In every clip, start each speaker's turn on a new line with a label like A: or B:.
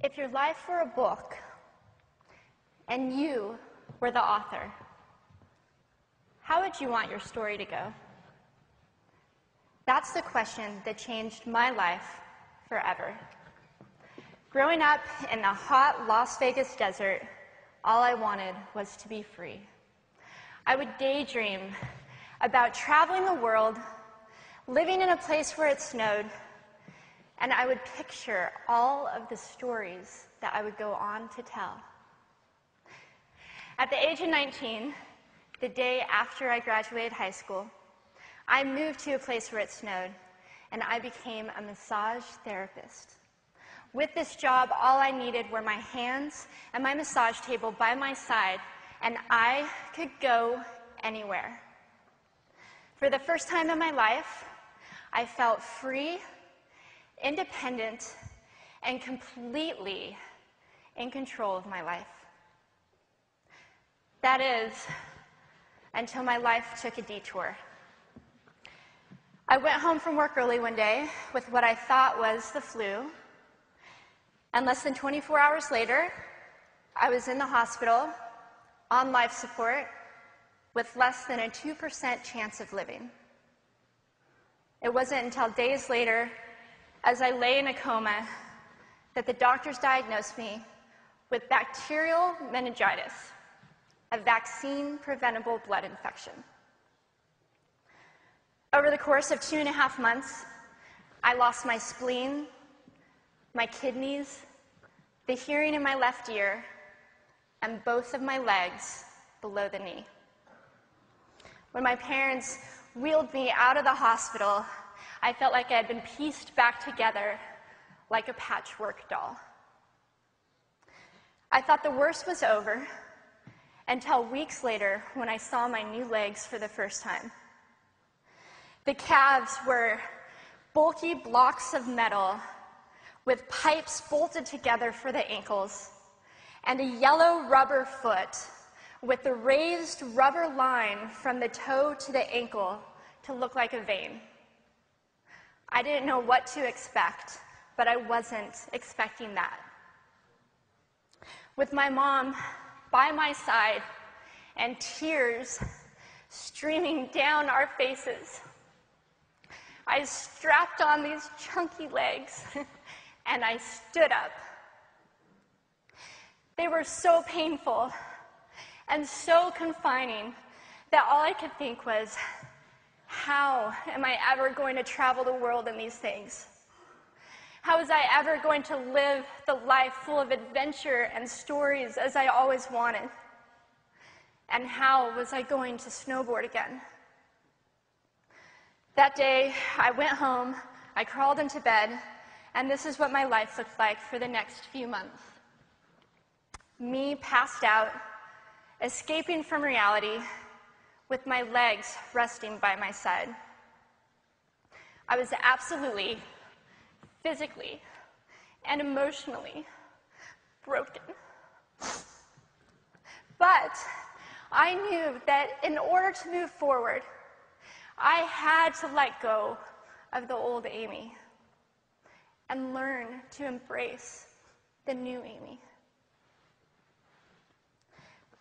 A: If your life were a book and you were the author, how would you want your story to go? That's the question that changed my life forever. Growing up in the hot Las Vegas desert, all I wanted was to be free. I would daydream about traveling the world, living in a place where it snowed, and I would picture all of the stories that I would go on to tell. At the age of 19, the day after I graduated high school, I moved to a place where it snowed, and I became a massage therapist. With this job, all I needed were my hands and my massage table by my side, and I could go anywhere. For the first time in my life, I felt free, independent, and completely in control of my life. That is, until my life took a detour. I went home from work early one day with what I thought was the flu, and less than 24 hours later, I was in the hospital on life support with less than a 2% chance of living. It wasn't until days later, as I lay in a coma, that the doctors diagnosed me with bacterial meningitis, a vaccine-preventable blood infection. Over the course of 2.5 months, I lost my spleen, my kidneys, the hearing in my left ear, and both of my legs below the knee. When my parents wheeled me out of the hospital, I felt like I had been pieced back together like a patchwork doll. I thought the worst was over until weeks later when I saw my new legs for the first time. The calves were bulky blocks of metal with pipes bolted together for the ankles, and a yellow rubber foot with the raised rubber line from the toe to the ankle to look like a vein. I didn't know what to expect, but I wasn't expecting that. With my mom by my side and tears streaming down our faces, I strapped on these chunky legs and I stood up. They were so painful and so confining that all I could think was, how am I ever going to travel the world in these things? How was I ever going to live the life full of adventure and stories as I always wanted? And how was I going to snowboard again? That day, I went home, I crawled into bed, and this is what my life looked like for the next few months. Me passed out, escaping from reality, with my legs resting by my side. I was absolutely, physically, and emotionally broken. But I knew that in order to move forward, I had to let go of the old Amy and learn to embrace the new Amy.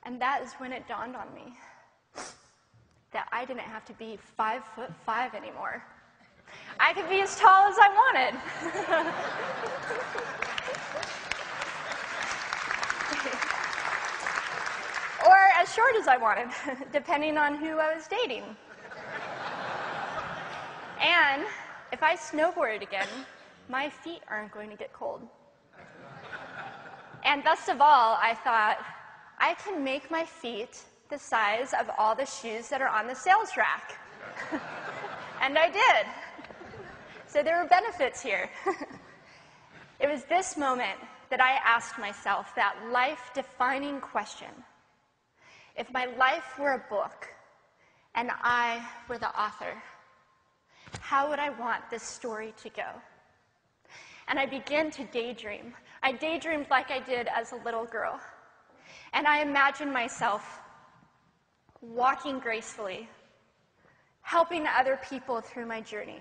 A: And that is when it dawned on me that I didn't have to be 5'5" anymore. I could be as tall as I wanted. Or as short as I wanted, depending on who I was dating. And if I snowboarded again, my feet aren't going to get cold. And best of all, I thought, I can make my feet the size of all the shoes that are on the sales rack. And I did. So there were benefits here. It was this moment that I asked myself that life-defining question. If my life were a book and I were the author, how would I want this story to go? And I began to daydream. I daydreamed like I did as a little girl. And I imagined myself walking gracefully, helping other people through my journey,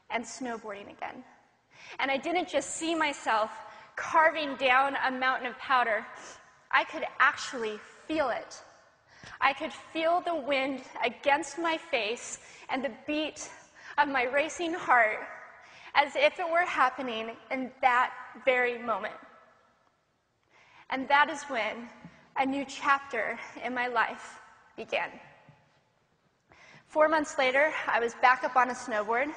A: and snowboarding again. And I didn't just see myself carving down a mountain of powder, I could actually feel it. I could feel the wind against my face and the beat of my racing heart as if it were happening in that very moment. And that is when a new chapter in my life began. 4 months later, I was back up on a snowboard,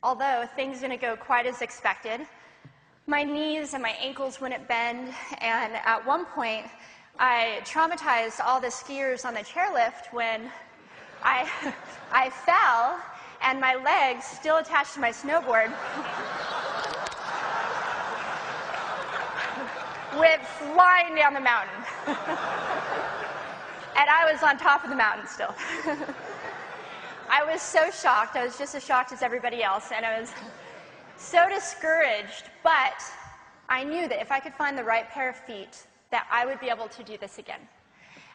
A: although things didn't go quite as expected. My knees and my ankles wouldn't bend, and at one point, I traumatized all the skiers on the chairlift when I fell, and my legs, still attached to my snowboard, went flying down the mountain. And I was on top of the mountain still. I was so shocked. I was just as shocked as everybody else, and I was so discouraged, but I knew that if I could find the right pair of feet, that I would be able to do this again.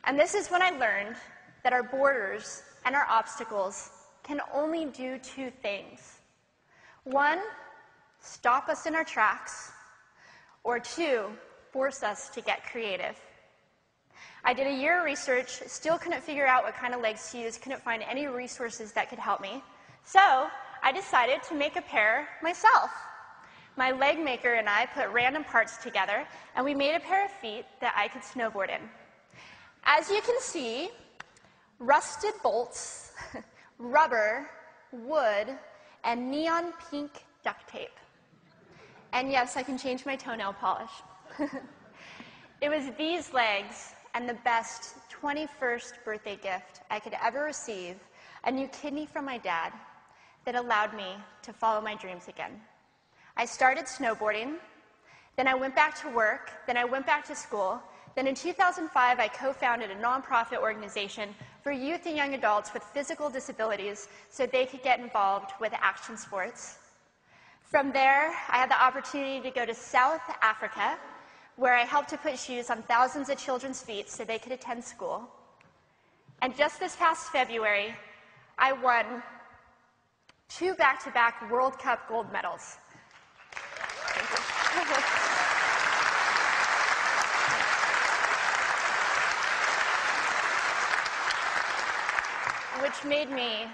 A: And this is when I learned that our borders and our obstacles can only do two things. One, stop us in our tracks, or two, force us to get creative. I did a year of research, still couldn't figure out what kind of legs to use, couldn't find any resources that could help me. So I decided to make a pair myself. My leg maker and I put random parts together, and we made a pair of feet that I could snowboard in. As you can see, rusted bolts, rubber, wood, and neon pink duct tape. And yes, I can change my toenail polish. It was these legs and the best 21st birthday gift I could ever receive, a new kidney from my dad, that allowed me to follow my dreams again. I started snowboarding, then I went back to work, then I went back to school, then in 2005 I co-founded a nonprofit organization for youth and young adults with physical disabilities so they could get involved with action sports. From there, I had the opportunity to go to South Africa, where I helped to put shoes on thousands of children's feet so they could attend school. And just this past February, I won 2 back-to-back World Cup gold medals. Which made me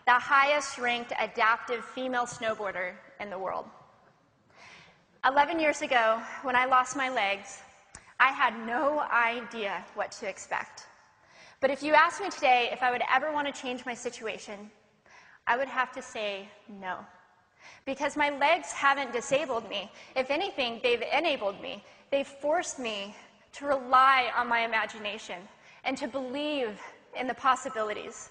A: the highest-ranked adaptive female snowboarder in the world. 11 years ago, when I lost my legs, I had no idea what to expect. But if you asked me today if I would ever want to change my situation, I would have to say no. Because my legs haven't disabled me. If anything, they've enabled me. They've forced me to rely on my imagination and to believe in the possibilities.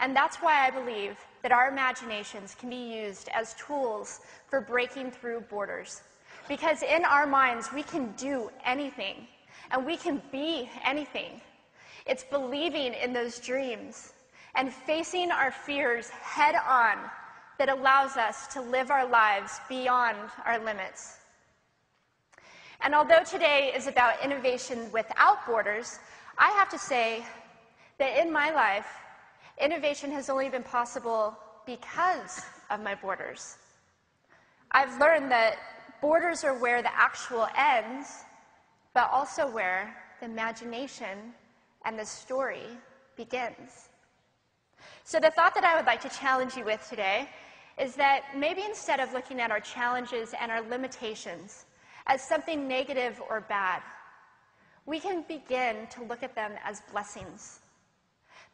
A: And that's why I believe that our imaginations can be used as tools for breaking through borders. Because in our minds, we can do anything, and we can be anything. It's believing in those dreams and facing our fears head on that allows us to live our lives beyond our limits. And although today is about innovation without borders, I have to say that in my life, innovation has only been possible because of my borders. I've learned that borders are where the actual ends, but also where the imagination and the story begins. So the thought that I would like to challenge you with today is that maybe instead of looking at our challenges and our limitations as something negative or bad, we can begin to look at them as blessings.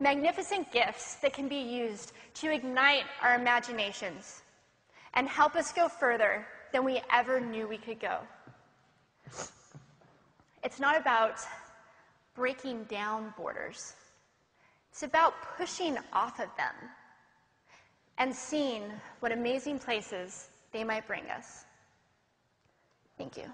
A: Magnificent gifts that can be used to ignite our imaginations and help us go further than we ever knew we could go. It's not about breaking down borders. It's about pushing off of them and seeing what amazing places they might bring us. Thank you.